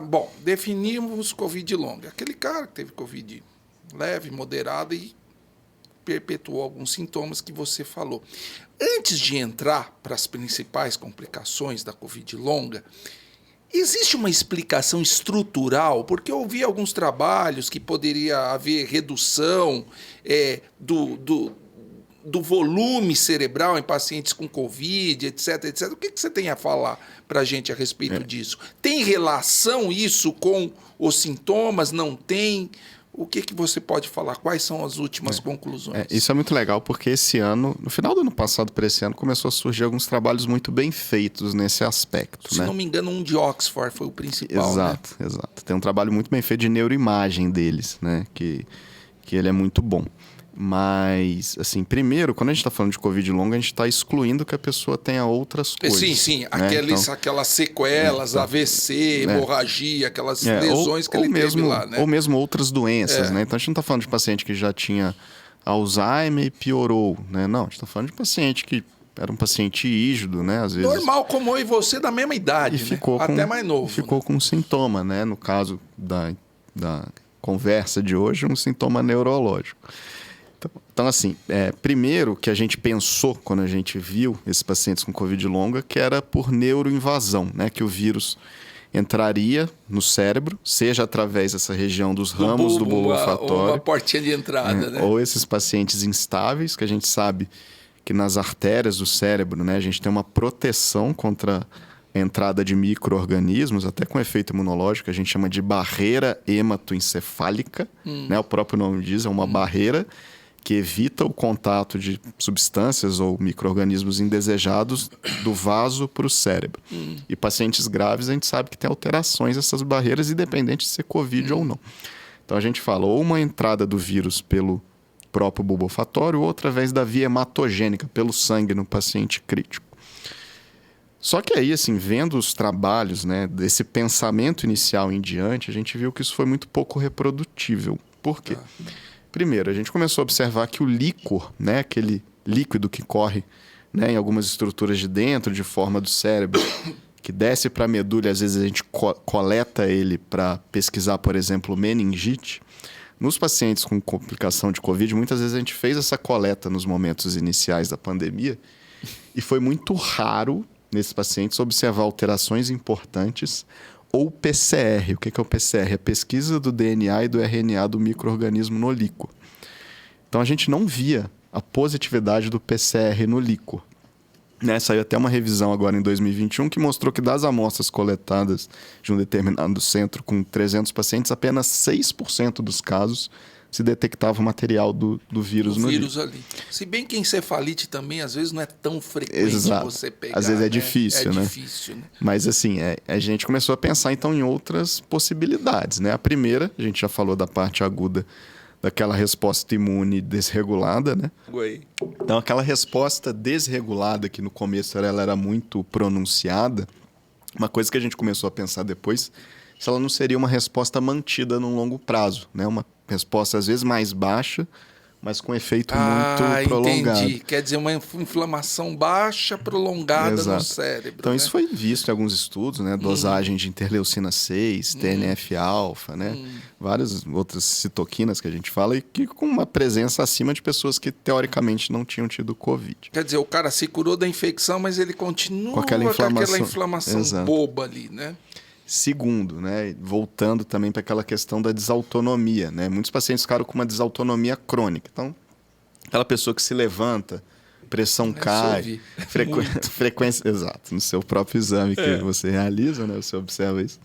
Bom, definimos Covid longa. Aquele cara que teve Covid leve, moderada e perpetuou alguns sintomas que você falou. Antes de entrar para as principais complicações da Covid longa, existe uma explicação estrutural? Porque eu vi alguns trabalhos que poderia haver redução do volume cerebral em pacientes com Covid, etc, etc. O que você tem a falar para a gente a respeito disso? Tem relação isso com os sintomas? Não tem? O que você pode falar? Quais são as últimas conclusões? Isso é muito legal, porque esse ano, no final do ano passado para esse ano, começou a surgir alguns trabalhos muito bem feitos nesse aspecto. Se não me engano, um de Oxford foi o principal. Exato, né? Exato. Tem um trabalho muito bem feito de neuroimagem deles, né? Que ele é muito bom. Mas, assim, primeiro, quando a gente está falando de Covid longa, a gente está excluindo que a pessoa tenha outras coisas. Sim. Né? Aquelas sequelas, AVC, hemorragia, aquelas lesões que ele teve lá, né? Ou mesmo outras doenças, né? Então, a gente não está falando de paciente que já tinha Alzheimer e piorou, né? Não, a gente está falando de paciente que era um paciente rígido, né? Às vezes... Normal, como eu e você, da mesma idade, e ficou né? Até mais novo. Ficou com um sintoma, né? No caso da conversa de hoje, um sintoma neurológico. Então, assim, primeiro que a gente pensou quando a gente viu esses pacientes com Covid longa, que era por neuroinvasão, né? Que o vírus entraria no cérebro, seja através dessa região dos ramos do bulbo olfatório. Uma portinha de entrada, né? Ou esses pacientes instáveis, que a gente sabe que nas artérias do cérebro, né? A gente tem uma proteção contra a entrada de micro-organismos, até com efeito imunológico, que a gente chama de barreira hematoencefálica, né? O próprio nome diz, é uma barreira que evita o contato de substâncias ou micro-organismos indesejados do vaso para o cérebro. E pacientes graves, a gente sabe que tem alterações dessas barreiras, independente de ser Covid ou não. Então, a gente fala ou uma entrada do vírus pelo próprio bulbo olfatório ou através da via hematogênica, pelo sangue no paciente crítico. Só que aí, assim, vendo os trabalhos, né, desse pensamento inicial em diante, a gente viu que isso foi muito pouco reprodutível. Por quê? Primeiro, a gente começou a observar que o líquor, né, aquele líquido que corre, né, em algumas estruturas de dentro, de forma do cérebro, que desce para a medula, às vezes a gente coleta ele para pesquisar, por exemplo, meningite. Nos pacientes com complicação de Covid, muitas vezes a gente fez essa coleta nos momentos iniciais da pandemia e foi muito raro nesses pacientes observar alterações importantes ou PCR. O que é o PCR? A pesquisa do DNA e do RNA do micro-organismo no líquor. Então, a gente não via a positividade do PCR no líquor. Né? Saiu até uma revisão agora em 2021 que mostrou que das amostras coletadas de um determinado centro com 300 pacientes, apenas 6% dos casos se detectava o material do vírus no líquor. Ali. Se bem que encefalite também, às vezes, não é tão frequente você pegar. Às vezes né? Difícil, né? Difícil, né? Mas, assim, a gente começou a pensar, então, em outras possibilidades, né? A primeira, a gente já falou da parte aguda daquela resposta imune desregulada, né? Então, aquela resposta desregulada, que no começo ela era muito pronunciada, uma coisa que a gente começou a pensar depois, se ela não seria uma resposta mantida num longo prazo, né? Uma resposta, às vezes, mais baixa, mas com efeito muito prolongado. Entendi. Quer dizer, uma inflamação baixa, prolongada no cérebro. Então, né? isso foi visto em alguns estudos, né? Dosagem de interleucina 6, TNF-alfa, né? Várias outras citoquinas que a gente fala e que com uma presença acima de pessoas que, teoricamente, não tinham tido Covid. Quer dizer, o cara se curou da infecção, mas ele continua com aquela inflamação boba ali, né? Segundo, né, voltando também para aquela questão da desautonomia, né? Muitos pacientes ficaram com uma desautonomia crônica. Então, aquela pessoa que se levanta, pressão cai, frequência... Exato, no seu próprio exame que você realiza, né? Você observa isso.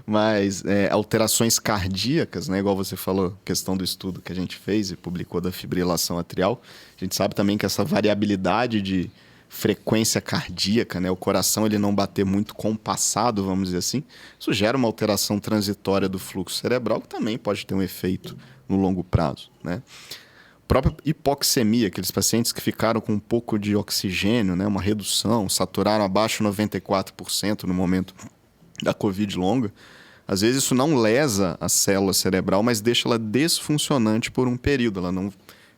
Mas alterações cardíacas, né? Igual você falou, questão do estudo que a gente fez e publicou da fibrilação atrial. A gente sabe também que essa variabilidade de frequência cardíaca, né? O coração ele não bater muito compassado, vamos dizer assim, isso gera uma alteração transitória do fluxo cerebral que também pode ter um efeito no longo prazo, né? A própria hipoxemia, aqueles pacientes que ficaram com um pouco de oxigênio, né? Uma redução, saturaram abaixo de 94% no momento da Covid longa, às vezes isso não lesa a célula cerebral, mas deixa ela desfuncionante por um período, ela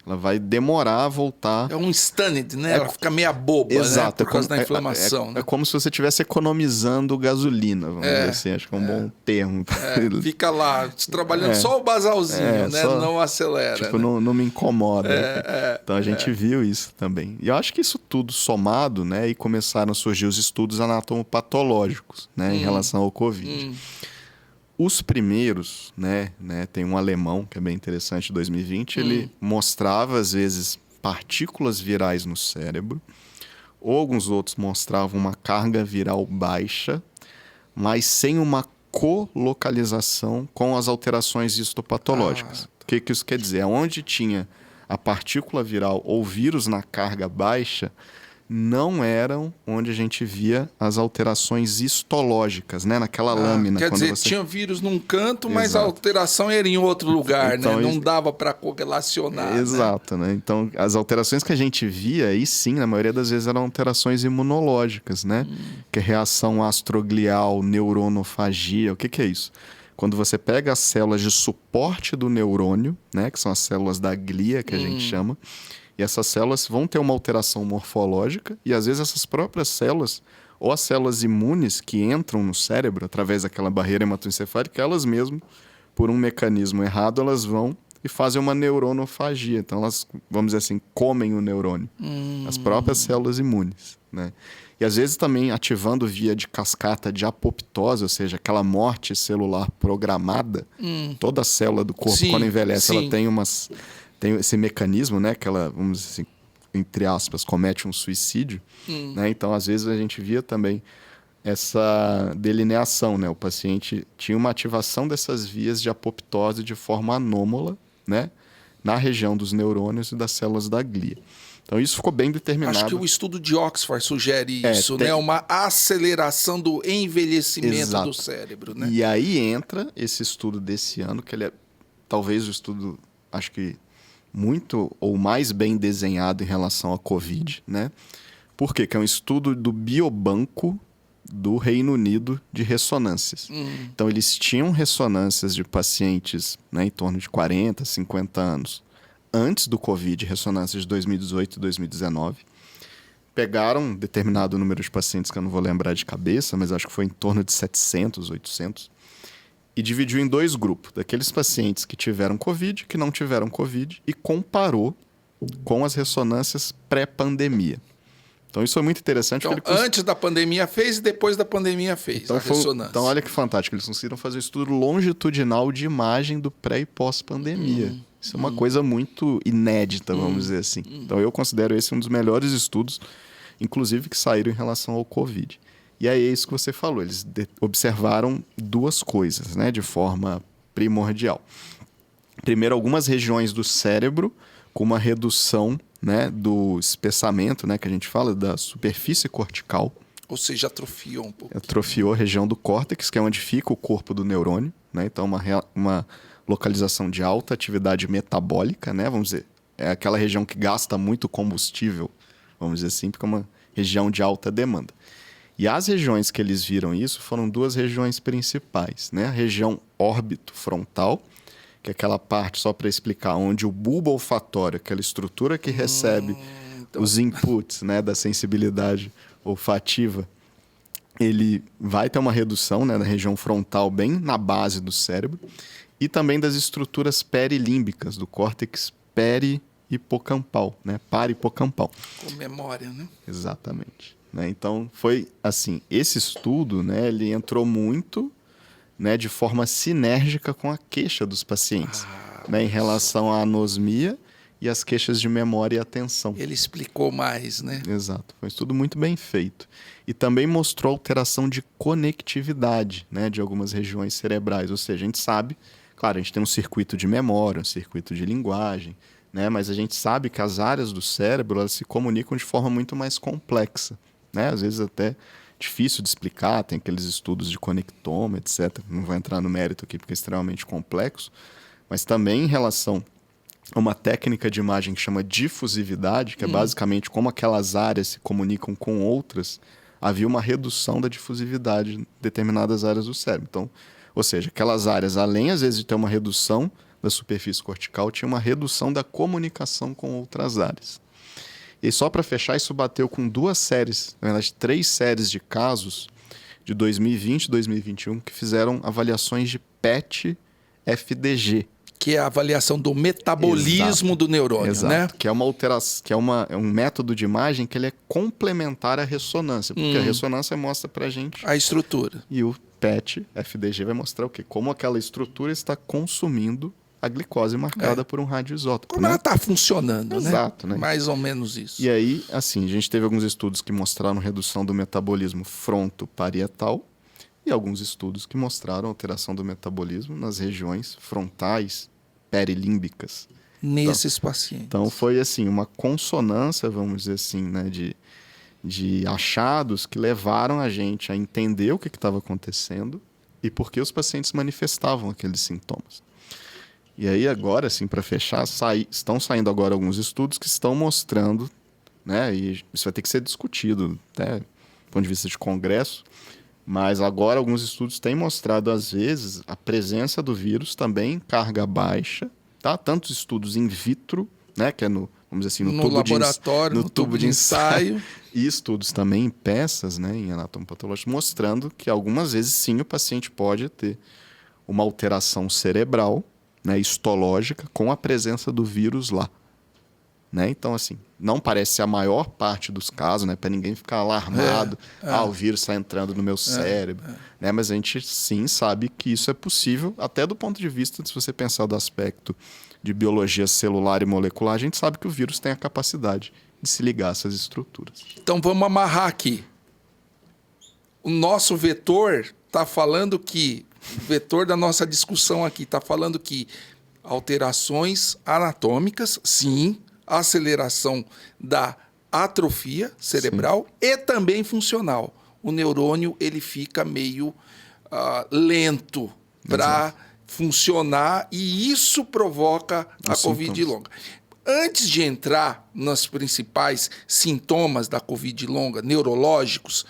Ela vai demorar a voltar. É um stunned, né? Ela fica meia boba, exato, né? Por causa da inflamação. É né? como se você estivesse economizando gasolina, vamos dizer assim. Acho que é um bom termo. Fica lá, trabalhando só o basalzinho, né? só, não acelera. Tipo, né? não me incomoda. Então a gente viu isso também. E eu acho que isso tudo somado, né? E começaram a surgir os estudos anatomopatológicos, né? Em relação ao Covid. Os primeiros, né, tem um alemão que é bem interessante, de 2020, ele mostrava, às vezes, partículas virais no cérebro, ou alguns outros mostravam uma carga viral baixa, mas sem uma colocalização com as alterações histopatológicas. O que isso quer dizer? Onde tinha a partícula viral ou vírus na carga baixa, não eram onde a gente via as alterações histológicas, né? Naquela lâmina. Quer dizer, tinha vírus num canto, mas a alteração era em outro lugar, então, né? Não dava para correlacionar. Exato, né? Então, as alterações que a gente via, aí sim, na maioria das vezes, eram alterações imunológicas, né? Que é reação astroglial, neuronofagia. O que é isso? Quando você pega as células de suporte do neurônio, né? Que são as células da glia, que a gente chama, e essas células vão ter uma alteração morfológica e, às vezes, essas próprias células, ou as células imunes que entram no cérebro através daquela barreira hematoencefálica, elas mesmo, por um mecanismo errado, elas vão e fazem uma neuronofagia. Então, elas, vamos dizer assim, comem o neurônio. As próprias células imunes, né? E, às vezes, também ativando via de cascata de apoptose, ou seja, aquela morte celular programada. Toda célula do corpo, quando envelhece, ela tem esse mecanismo, né? Que ela, vamos dizer assim, entre aspas, comete um suicídio. Né? Então, às vezes, a gente via também essa delineação, né? O paciente tinha uma ativação dessas vias de apoptose de forma anômala, né? Na região dos neurônios e das células da glia. Então, isso ficou bem determinado. Acho que o estudo de Oxford sugere isso, né? Uma aceleração do envelhecimento do cérebro, né? E aí entra esse estudo desse ano, que ele é talvez o estudo, acho que muito ou mais bem desenhado em relação à Covid, né? Por quê? Que é um estudo do Biobanco do Reino Unido de ressonâncias. Então, eles tinham ressonâncias de pacientes, né, em torno de 40, 50 anos, antes do Covid, ressonâncias de 2018 e 2019. Pegaram um determinado número de pacientes, que eu não vou lembrar de cabeça, mas acho que foi em torno de 700, 800, e dividiu em dois grupos, daqueles pacientes que tiveram Covid, que não tiveram Covid, e comparou com as ressonâncias pré-pandemia. Então, isso é muito interessante. Então, antes da pandemia fez e depois da pandemia fez a ressonância. Então, olha que fantástico. Eles conseguiram fazer um estudo longitudinal de imagem do pré e pós-pandemia. Isso é uma coisa muito inédita, vamos dizer assim. Então, eu considero esse um dos melhores estudos, inclusive, que saíram em relação ao Covid. E aí é isso que você falou. Eles observaram duas coisas, né, de forma primordial. Primeiro, algumas regiões do cérebro com uma redução, né, do espessamento, né, que a gente fala, da superfície cortical. Ou seja, atrofiou um pouco. Atrofiou a região do córtex, que é onde fica o corpo do neurônio, né? Então, uma localização de alta atividade metabólica, né? Vamos dizer, é aquela região que gasta muito combustível, vamos dizer assim, porque é uma região de alta demanda. E as regiões que eles viram isso foram duas regiões principais, né? A região órbito frontal, que é aquela parte, só para explicar, onde o bulbo olfatório, aquela estrutura que recebe os inputs, né, da sensibilidade olfativa, ele vai ter uma redução, né, na região frontal, bem na base do cérebro, e também das estruturas perilímbicas, do córtex peri-hipocampal, né, para-hipocampal. Com memória, né? Exatamente. Né? Então, foi assim, esse estudo, né, ele entrou muito, né, de forma sinérgica com a queixa dos pacientes, né, em relação à anosmia e as queixas de memória e atenção. Ele explicou mais, né? Exato. Foi um estudo muito bem feito. E também mostrou alteração de conectividade, né, de algumas regiões cerebrais. Ou seja, a gente sabe, claro, a gente tem um circuito de memória, um circuito de linguagem, né, mas a gente sabe que as áreas do cérebro elas se comunicam de forma muito mais complexa, né? Às vezes até difícil de explicar, tem aqueles estudos de conectoma, etc. Não vou entrar no mérito aqui porque é extremamente complexo, mas também em relação a uma técnica de imagem que chama difusividade, que é basicamente como aquelas áreas se comunicam com outras, havia uma redução da difusividade em determinadas áreas do cérebro. Então, ou seja, aquelas áreas, além às vezes de ter uma redução da superfície cortical tinha uma redução da comunicação com outras áreas. E só para fechar, isso bateu com 2 séries, na verdade 3 séries de casos de 2020 e 2021 que fizeram avaliações de PET-FDG. Que é a avaliação do metabolismo do neurônio, Exato, né? que é uma alteração, que é um método de imagem que ele é complementar à ressonância, porque a ressonância mostra pra gente A estrutura. e o PET-FDG vai mostrar o quê? Como aquela estrutura está consumindo a glicose marcada por um radioisótopo. Como ela está funcionando, Exato, né? Mais ou menos isso. E aí, assim, a gente teve alguns estudos que mostraram redução do metabolismo frontoparietal e alguns estudos que mostraram alteração do metabolismo nas regiões frontais perilímbicas. Nesses pacientes. Então foi assim uma consonância, vamos dizer assim, né, de achados que levaram a gente a entender o que estava acontecendo e por que os pacientes manifestavam aqueles sintomas. E aí agora, assim, para fechar, estão saindo agora alguns estudos que estão mostrando, né, e isso vai ter que ser discutido, até do ponto de vista de congresso, mas agora alguns estudos têm mostrado, às vezes, a presença do vírus também em carga baixa, tá? Tanto estudos in vitro, né, que é no, vamos dizer assim, no laboratório, no tubo de ensaio, e estudos também em peças, né, em anatomopatológico, mostrando que algumas vezes sim o paciente pode ter uma alteração cerebral, né, histológica, com a presença do vírus lá. Né? Então, assim, não parece ser a maior parte dos casos, né, para ninguém ficar alarmado. O vírus está entrando no meu cérebro. Né? Mas a gente sim sabe que isso é possível, até do ponto de vista, se você pensar do aspecto de biologia celular e molecular, a gente sabe que o vírus tem a capacidade de se ligar a essas estruturas. Então vamos amarrar aqui. O nosso vetor está falando que, o vetor da nossa discussão aqui está falando que alterações anatômicas, sim, aceleração da atrofia cerebral e também funcional. O neurônio ele fica meio lento para funcionar e isso provoca a Covid longa. Antes de entrar nos principais sintomas da Covid longa, neurológicos,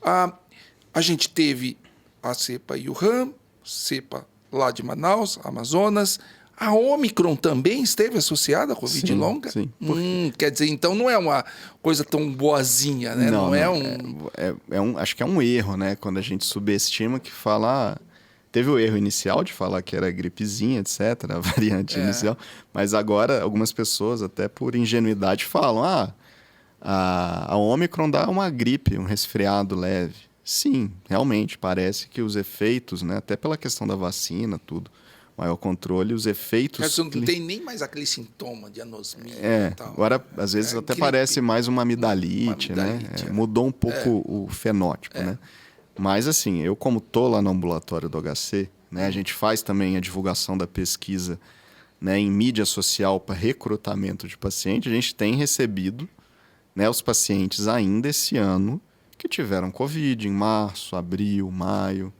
a gente teve a cepa Wuhan, cepa lá de Manaus, Amazonas. A Ômicron também esteve associada à Covid longa? Sim. Quer dizer, então não é uma coisa tão boazinha, né? Não acho que é um erro, né? Quando a gente subestima que fala... Teve o erro inicial de falar que era gripezinha, etc., a variante inicial. Mas agora, algumas pessoas, até por ingenuidade, falam... a Ômicron dá uma gripe, um resfriado leve. Sim, realmente, parece que os efeitos, né? Até pela questão da vacina, tudo... maior controle, os efeitos... Não tem nem mais aquele sintoma de anosmia e tal. Agora, às vezes, até gripe, parece mais uma amidalite, né? Mudou um pouco o fenótipo, né? Mas, assim, eu como estou lá no ambulatório do HC, né, a gente faz também a divulgação da pesquisa, né, em mídia social para recrutamento de pacientes, a gente tem recebido, né, os pacientes ainda esse ano que tiveram Covid em março, abril, maio,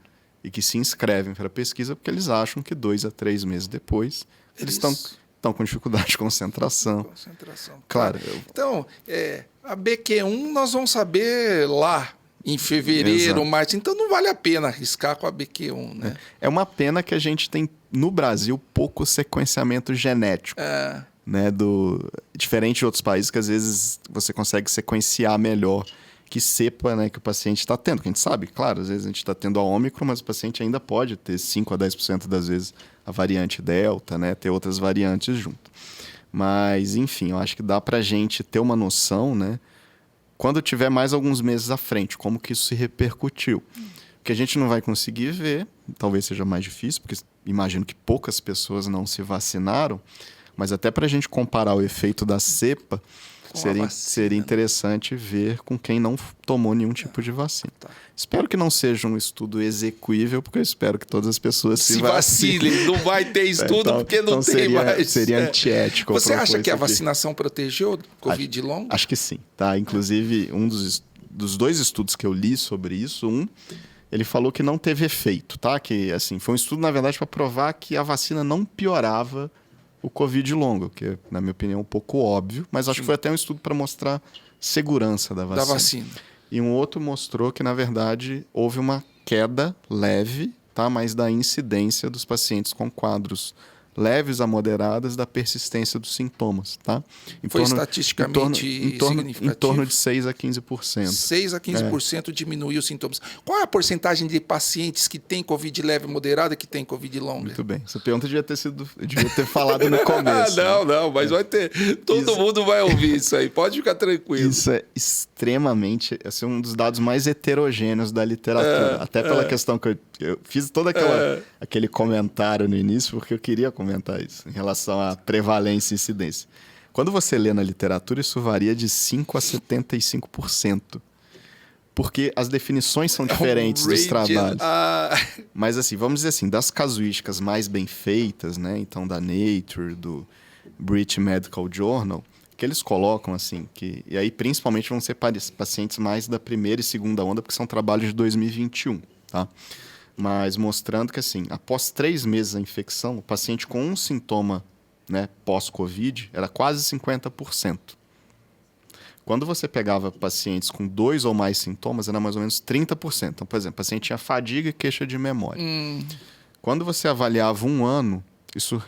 e que se inscrevem para a pesquisa porque eles acham que 2 a 3 meses depois eles estão com dificuldade de concentração. Claro. Então, a BQ1 nós vamos saber lá em fevereiro, março. Então não vale a pena arriscar com a BQ1, né? É uma pena que a gente tem, no Brasil, pouco sequenciamento genético. Né, diferente de outros países que às vezes você consegue sequenciar melhor que cepa, né, que o paciente está tendo. Que a gente sabe, claro, às vezes a gente está tendo a Ômicron, mas o paciente ainda pode ter 5 a 10% das vezes a variante Delta, né, ter outras variantes junto. Mas, enfim, eu acho que dá para a gente ter uma noção, né, quando tiver mais alguns meses à frente, como que isso se repercutiu. Que a gente não vai conseguir ver, talvez seja mais difícil, porque imagino que poucas pessoas não se vacinaram, mas até para a gente comparar o efeito da cepa, seria interessante ver com quem não tomou nenhum tipo de vacina. Espero que não seja um estudo execuível, porque eu espero que todas as pessoas se vacinem. Não vai ter estudo porque não tem mais. Seria antiético. Você acha que a vacinação protegeu do Covid longa? Acho que sim. Tá? Inclusive, um dos 2 estudos que eu li sobre isso, ele falou que não teve efeito. Tá? Que, assim, foi um estudo, na verdade, para provar que a vacina não piorava o Covid longo, que, na minha opinião, é um pouco óbvio, mas acho que foi até um estudo para mostrar segurança da vacina. E um outro mostrou que, na verdade, houve uma queda leve, tá? Mas da incidência dos pacientes com quadros leves a moderadas da persistência dos sintomas, tá? Foi estatisticamente significativo. Em torno de 6 a 15%. 6 a 15% diminuiu os sintomas. Qual é a porcentagem de pacientes que têm Covid leve e moderada e que têm Covid longa? Muito bem. Essa pergunta devia ter falado no começo. Não, mas vai ter. Todo mundo vai ouvir isso aí. Pode ficar tranquilo. Isso é extremamente... Esse é um dos dados mais heterogêneos da literatura. Até pela questão que eu fiz todo aquele comentário no início, porque eu queria comentar isso, em relação à prevalência e incidência. Quando você lê na literatura, isso varia de 5% a 75%. Porque as definições são diferentes dos trabalhos. Mas, assim, vamos dizer assim, das casuísticas mais bem feitas, né? Então, da Nature, do British Medical Journal, que eles colocam, assim, e aí principalmente vão ser pacientes mais da primeira e segunda onda, porque são trabalhos de 2021, tá? Mas mostrando que, assim, após 3 meses da infecção, o paciente com um sintoma, né, pós-Covid era quase 50%. Quando você pegava pacientes com 2 ou mais sintomas, era mais ou menos 30%. Então, por exemplo, o paciente tinha fadiga e queixa de memória. Quando você avaliava 1 ano, isso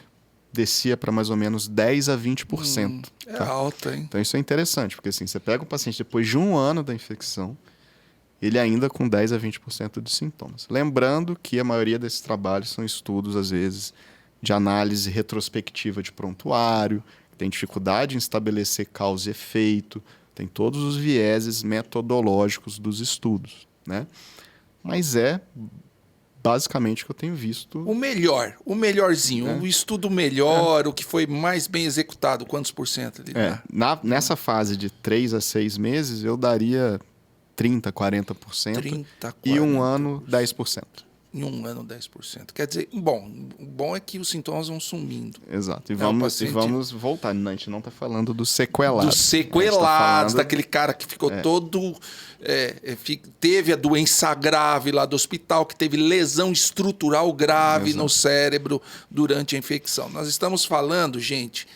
descia para mais ou menos 10 a 20%. É alto, hein? Então, isso é interessante, porque assim, você pega o paciente depois de 1 ano da infecção, ele ainda com 10 a 20% de sintomas. Lembrando que a maioria desses trabalhos são estudos, às vezes, de análise retrospectiva de prontuário, tem dificuldade em estabelecer causa e efeito, tem todos os vieses metodológicos dos estudos, né? Mas é basicamente o que eu tenho visto. O melhorzinho, o estudo melhor, o que foi mais bem executado, quantos % ali? Nessa fase de 3 a 6 meses, eu daria 30%, 40%. E 1 ano, 10%. Em 1 ano, 10%. Quer dizer, o bom é que os sintomas vão sumindo. Exato. E vamos voltar. A gente não está falando dos sequelados. Dos sequelados, daquele cara que ficou todo... teve a doença grave lá do hospital, que teve lesão estrutural grave no cérebro durante a infecção. Nós estamos falando, gente...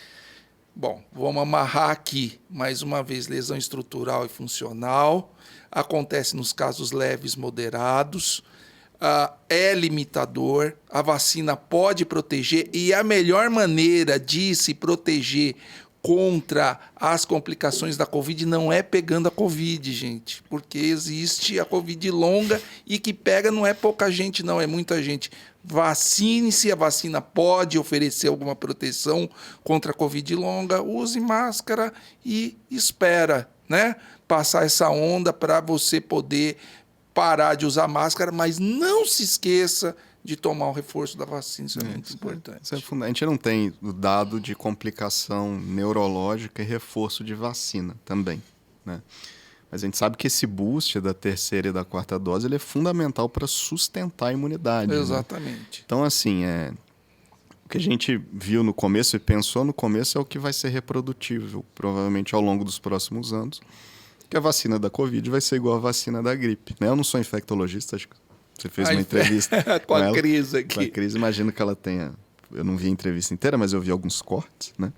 vamos amarrar aqui, mais uma vez, lesão estrutural e funcional. Acontece nos casos leves, moderados. É limitador, a vacina pode proteger e a melhor maneira de se proteger contra as complicações da Covid não é pegando a Covid, gente, porque existe a Covid longa e que pega não é pouca gente, não, é muita gente. Vacine-se, a vacina pode oferecer alguma proteção contra a Covid longa, use máscara e espera, né? Passar essa onda para você poder parar de usar máscara, mas não se esqueça de tomar o reforço da vacina, isso é muito importante. Isso é fundamental. A gente não tem o dado de complicação neurológica e reforço de vacina também, né? Mas a gente sabe que esse boost da 3ª e da 4ª dose ele é fundamental para sustentar a imunidade. Exatamente. Né? Então, assim, o que a gente viu no começo e pensou no começo é o que vai ser reprodutível, provavelmente ao longo dos próximos anos, que a vacina da Covid vai ser igual a vacina da gripe. Né? Eu não sou infectologista, acho que você fez uma entrevista com a Cris aqui. Com a Cris, imagino que ela tenha... Eu não vi a entrevista inteira, mas eu vi alguns cortes, né?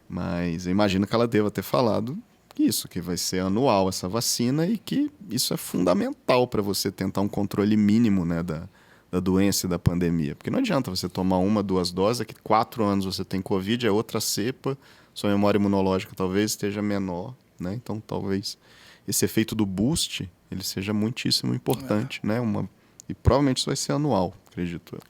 Mas eu imagino que ela deva ter falado isso, que vai ser anual essa vacina e que isso é fundamental para você tentar um controle mínimo, né, da doença e da pandemia. Porque não adianta você tomar 1, 2 doses, daqui 4 anos você tem Covid, é outra cepa, sua memória imunológica talvez esteja menor, né? Então talvez esse efeito do boost ele seja muitíssimo importante, né? E provavelmente isso vai ser anual, acredito eu.